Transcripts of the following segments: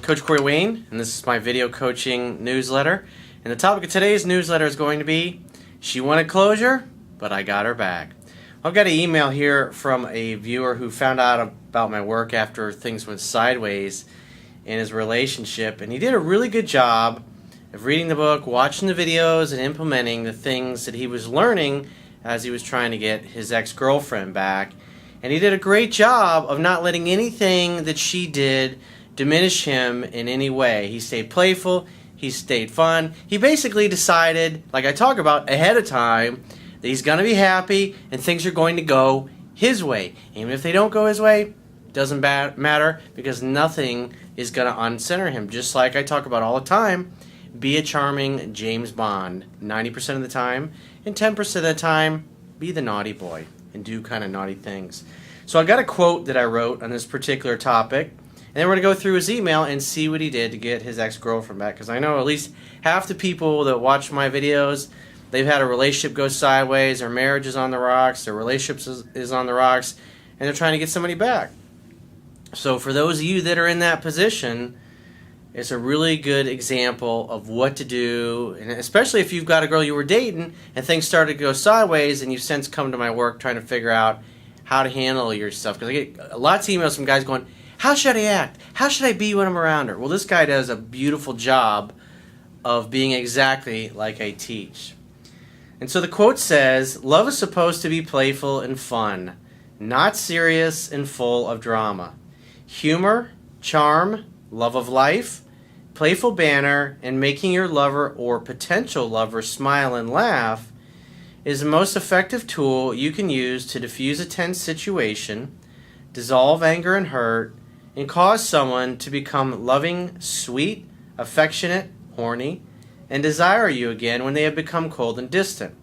Coach Corey Wayne, and this is my video coaching newsletter. And the topic of today's newsletter is going to be, she wanted closure, but I got her back. I've got an email here from a viewer who found out about my work after things went sideways in his relationship, and he did a really good job of reading the book, watching the videos, and implementing the things that he was learning as he was trying to get his ex-girlfriend back. And he did a great job of not letting anything that she did diminish him in any way. He stayed playful, he stayed fun. He basically decided, like I talk about ahead of time, that he's going to be happy and things are going to go his way. Even if they don't go his way, doesn't matter, because nothing is going to uncenter him. Just like I talk about all the time, be a charming James Bond 90% of the time, and 10% of the time, be the naughty boy and do kind of naughty things. So I got a quote that I wrote on this particular topic, and then we're going to go through his email and see what he did to get his ex-girlfriend back, because I know at least half the people that watch my videos, they've had a relationship go sideways, their marriage is on the rocks, their relationship is on the rocks, and they're trying to get somebody back. So for those of you that are in that position, it's a really good example of what to do, and especially if you've got a girl you were dating and things started to go sideways and you've since come to my work trying to figure out how to handle your stuff. Because I get lots of emails from guys going, how should I act? How should I be when I'm around her? Well, this guy does a beautiful job of being exactly like I teach. And so the quote says, love is supposed to be playful and fun, not serious and full of drama. Humor, charm, love of life, playful banter, and making your lover or potential lover smile and laugh is the most effective tool you can use to diffuse a tense situation, dissolve anger and hurt, and cause someone to become loving, sweet, affectionate, horny, and desire you again when they have become cold and distant.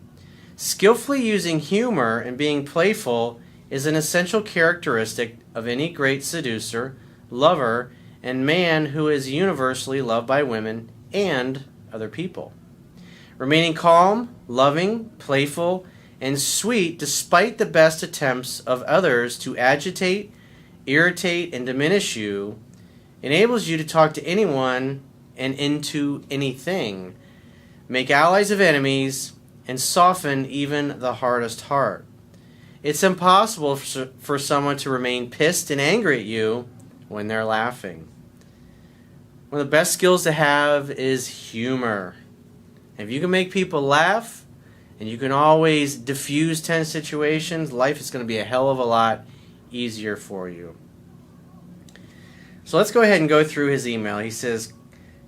Skillfully using humor and being playful is an essential characteristic of any great seducer, lover, and man who is universally loved by women and other people. Remaining calm, loving, playful, and sweet despite the best attempts of others to agitate, irritate, and diminish you enables you to talk to anyone and into anything, make allies of enemies, and soften even the hardest heart. It's impossible for someone to remain pissed and angry at you when they're laughing. One of the best skills to have is humor. If you can make people laugh and you can always diffuse tense situations, life is going to be a hell of a lot easier for you. So let's go ahead and go through his email. He says,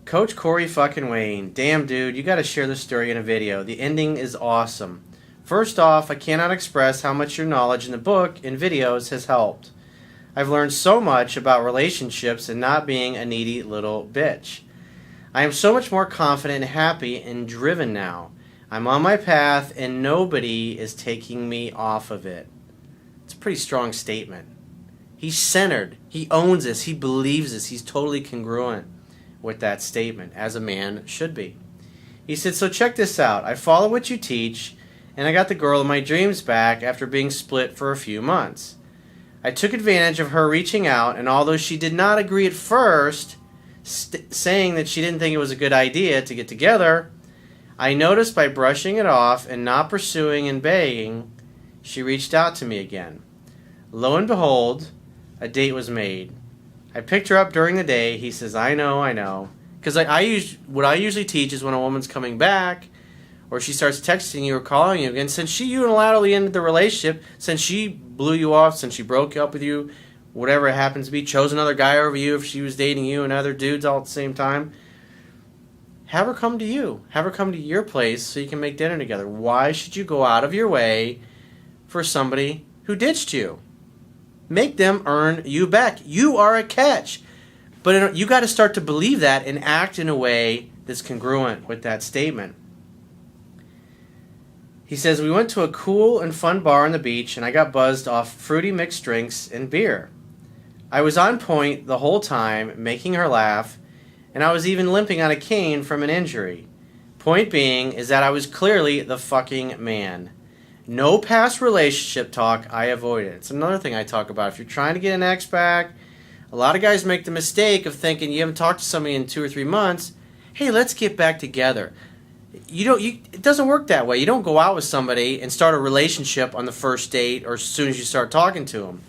Coach Corey fucking Wayne, damn dude, you got to share the story in a video. The ending is awesome. First off, I cannot express how much your knowledge in the book and videos has helped. I've learned so much about relationships and not being a needy little bitch. I am so much more confident and happy and driven now. I'm on my path and nobody is taking me off of it. It's a pretty strong statement. He's centered. He owns this. He believes this. He's totally congruent with that statement, as a man should be. He said, so check this out. I follow what you teach, and I got the girl of my dreams back after being split for a few months. I took advantage of her reaching out, and although she did not agree at first, saying that she didn't think it was a good idea to get together, I noticed by brushing it off and not pursuing and begging, she reached out to me again. Lo and behold, a date was made. I picked her up during the day. He says, I know. Because what I usually teach is when a woman's coming back, or she starts texting you or calling you again, since she unilaterally ended the relationship, since she blew you off, since she broke up with you, whatever it happens to be, chose another guy over you if she was dating you and other dudes all at the same time, have her come to you. Have her come to your place so you can make dinner together. Why should you go out of your way for somebody who ditched you? Make them earn you back. You are a catch. But you got to start to believe that and act in a way that's congruent with that statement. He says, we went to a cool and fun bar on the beach, and I got buzzed off fruity mixed drinks and beer. I was on point the whole time, making her laugh, and I was even limping on a cane from an injury. Point being is that I was clearly the fucking man. No past relationship talk I avoided. It's another thing I talk about. If you're trying to get an ex back, A lot of guys make the mistake of thinking you haven't talked to somebody in 2 or 3 months. Hey, let's get back together. It doesn't work that way. You don't go out with somebody and start a relationship on the first date or as soon as you start talking to them.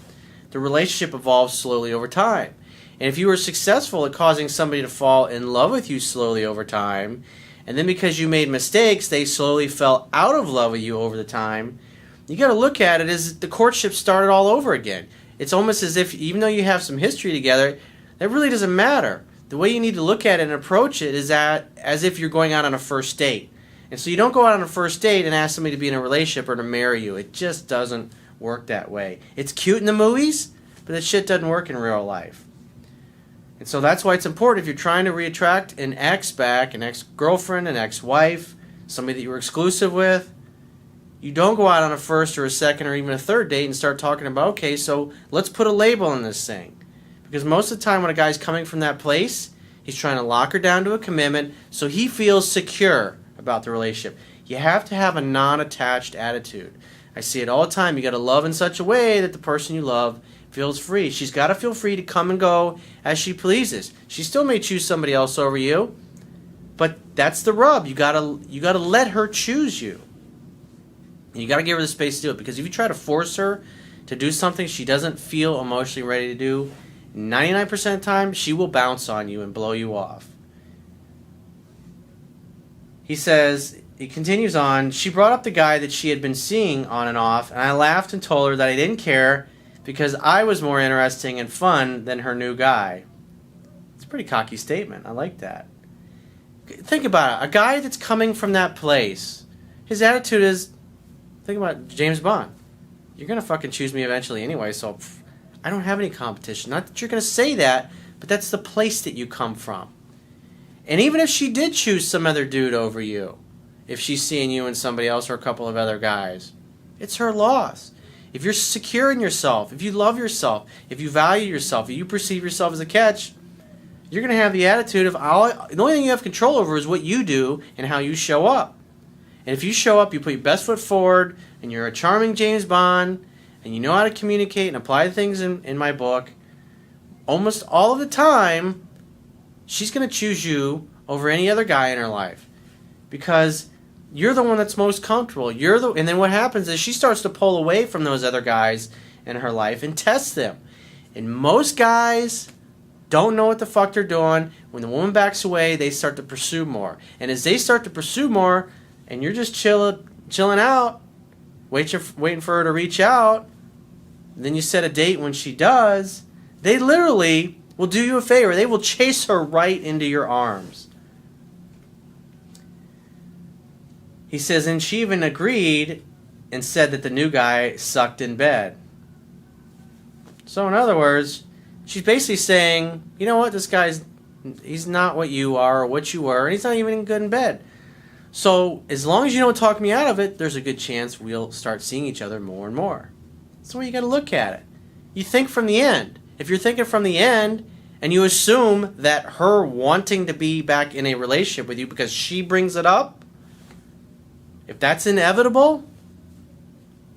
The relationship evolves slowly over time. And if you were successful at causing somebody to fall in love with you slowly over time, and then because you made mistakes, they slowly fell out of love with you over the time, you got to look at it as the courtship started all over again. It's almost as if, even though you have some history together, that really doesn't matter. The way you need to look at it and approach it is as if you're going out on a first date. And so you don't go out on a first date and ask somebody to be in a relationship or to marry you. It just doesn't work that way. It's cute in the movies, but that shit doesn't work in real life. And so that's why it's important if you're trying to reattract an ex back, an ex-girlfriend, an ex-wife, somebody that you were exclusive with, you don't go out on a first or a second or even a third date and start talking about, okay, so let's put a label on this thing. Because most of the time when a guy's coming from that place, he's trying to lock her down to a commitment so he feels secure about the relationship. You have to have a non-attached attitude. I see it all the time. You got to love in such a way that the person you love feels free. She's got to feel free to come and go as she pleases. She still may choose somebody else over you, but that's the rub. You got to let her choose you. And you got to give her the space to do it, because if you try to force her to do something she doesn't feel emotionally ready to do, 99% of the time she will bounce on you and blow you off. He continues on, she brought up the guy that she had been seeing on and off, and I laughed and told her that I didn't care because I was more interesting and fun than her new guy. It's a pretty cocky statement. I like that. Think about it. A guy that's coming from that place, his attitude is, think about James Bond. You're going to fucking choose me eventually anyway, so I don't have any competition. Not that you're going to say that, but that's the place that you come from. And even if she did choose some other dude over you, if she's seeing you and somebody else or a couple of other guys, it's her loss. If you're secure in yourself, if you love yourself, if you value yourself, if you perceive yourself as a catch, you're going to have the attitude of the only thing you have control over is what you do and how you show up. And if you show up, you put your best foot forward, and you're a charming James Bond, and you know how to communicate and apply things in my book, almost all of the time, she's going to choose you over any other guy in her life. Because you're the one that's most comfortable. And then what happens is she starts to pull away from those other guys in her life and test them. And most guys don't know what the fuck they're doing. When the woman backs away, they start to pursue more. And as they start to pursue more, and you're just chilling out, waiting for her to reach out, then you set a date when she does, they literally will do you a favor. They will chase her right into your arms. He says, and she even agreed and said that the new guy sucked in bed. So in other words, she's basically saying, you know what, this guy's, he's not what you are or what you were, and he's not even good in bed. So as long as you don't talk me out of it, there's a good chance we'll start seeing each other more and more. That's the way you got to look at it. You think from the end. If you're thinking from the end and you assume that her wanting to be back in a relationship with you because she brings it up, if that's inevitable,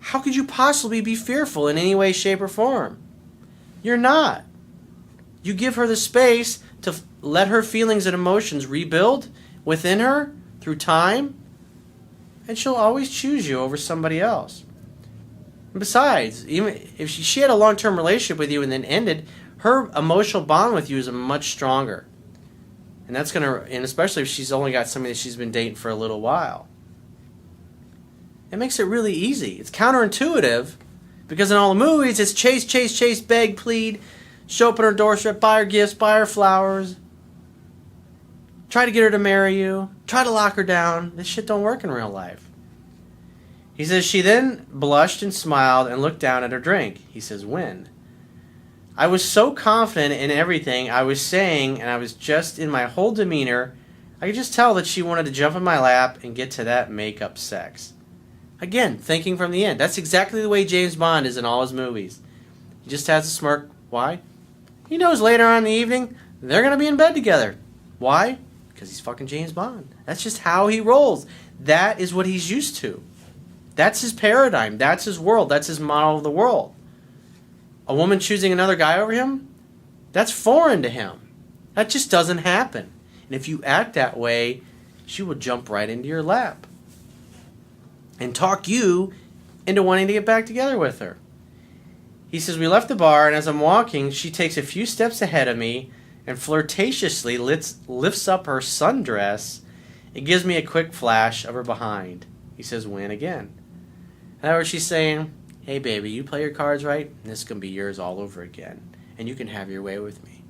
how could you possibly be fearful in any way, shape, or form? You're not. You give her the space to let her feelings and emotions rebuild within her through time, and she'll always choose you over somebody else. And besides, even if she had a long-term relationship with you and then ended, her emotional bond with you is much stronger. And that's and especially if she's only got somebody that she's been dating for a little while. It makes it really easy. It's counterintuitive, because in all the movies, it's chase, chase, chase, beg, plead, show up at her doorstep, buy her gifts, buy her flowers, try to get her to marry you, try to lock her down. This shit don't work in real life. He says, she then blushed and smiled and looked down at her drink. He says, when? I was so confident in everything I was saying, and I was just in my whole demeanor, I could just tell that she wanted to jump in my lap and get to that make-up sex. Again, thinking from the end. That's exactly the way James Bond is in all his movies. He just has a smirk. Why? He knows later on in the evening they're going to be in bed together. Why? Because he's fucking James Bond. That's just how he rolls. That is what he's used to. That's his paradigm. That's his world. That's his model of the world. A woman choosing another guy over him? That's foreign to him. That just doesn't happen. And if you act that way, she will jump right into your lap and talk you into wanting to get back together with her. He says, we left the bar, and as I'm walking, she takes a few steps ahead of me and flirtatiously lifts up her sundress and gives me a quick flash of her behind. He says, win again. In other words, she's saying, hey, baby, you play your cards right, and this is going to be yours all over again, and you can have your way with me.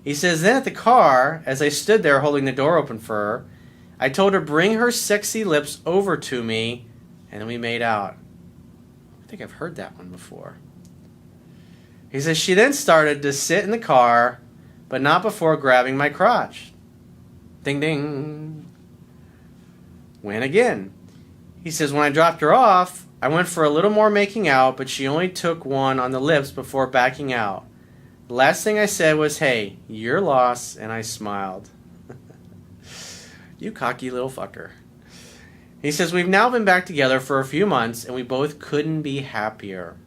He says, then at the car, as I stood there holding the door open for her, I told her bring her sexy lips over to me, and then we made out. I think I've heard that one before. He says, she then started to sit in the car, but not before grabbing my crotch. Ding, ding. Win again. He says, when I dropped her off, I went for a little more making out, but she only took one on the lips before backing out. The last thing I said was, hey, your loss, and I smiled. You cocky little fucker. He says, we've now been back together for a few months, and we both couldn't be happier.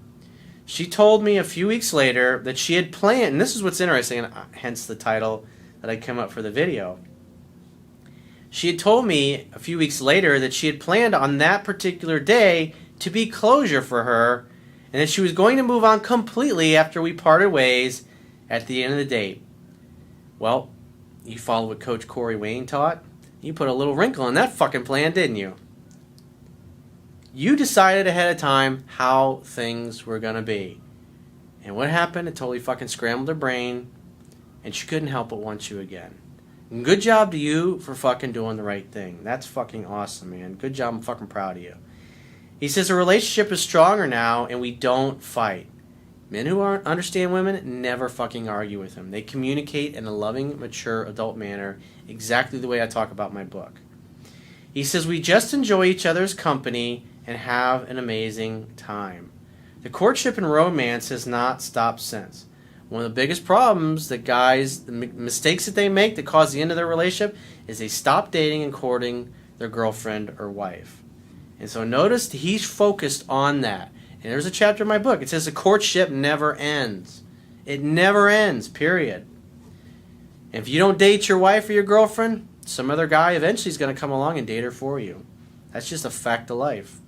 She told me a few weeks later that she had planned, and this is what's interesting, and hence the title that I came up for the video. She had told me a few weeks later that she had planned on that particular day to be closure for her, and that she was going to move on completely after we parted ways at the end of the date. Well, you followed what Coach Corey Wayne taught. You put a little wrinkle in that fucking plan, didn't you? You decided ahead of time how things were going to be. And what happened? It totally fucking scrambled her brain, and she couldn't help but want you again. And good job to you for fucking doing the right thing. That's fucking awesome, man. Good job. I'm fucking proud of you. He says the relationship is stronger now, and we don't fight. Men who understand women never fucking argue with them. They communicate in a loving, mature, adult manner, exactly the way I talk about my book. He says we just enjoy each other's company and have an amazing time. The courtship and romance has not stopped since. One of the biggest problems that guys, the mistakes that they make that cause the end of their relationship, is they stop dating and courting their girlfriend or wife. And so notice he's focused on that. And there's a chapter in my book. It says the courtship never ends. It never ends, period. And if you don't date your wife or your girlfriend, some other guy eventually is going to come along and date her for you. That's just a fact of life.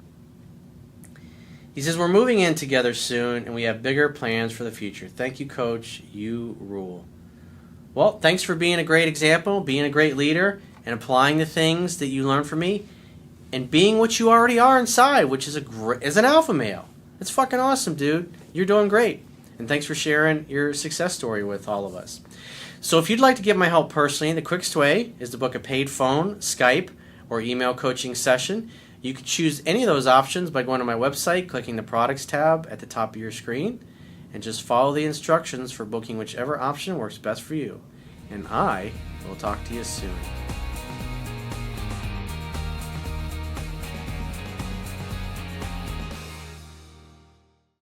He says, we're moving in together soon, and we have bigger plans for the future. Thank you, Coach. You rule. Well, thanks for being a great example, being a great leader, and applying the things that you learned from me, and being what you already are inside, which is an alpha male. It's fucking awesome, dude. You're doing great. And thanks for sharing your success story with all of us. So if you'd like to get my help personally, the quickest way is to book a paid phone, Skype, or email coaching session. You can choose any of those options by going to my website, clicking the products tab at the top of your screen, and just follow the instructions for booking whichever option works best for you. And I will talk to you soon.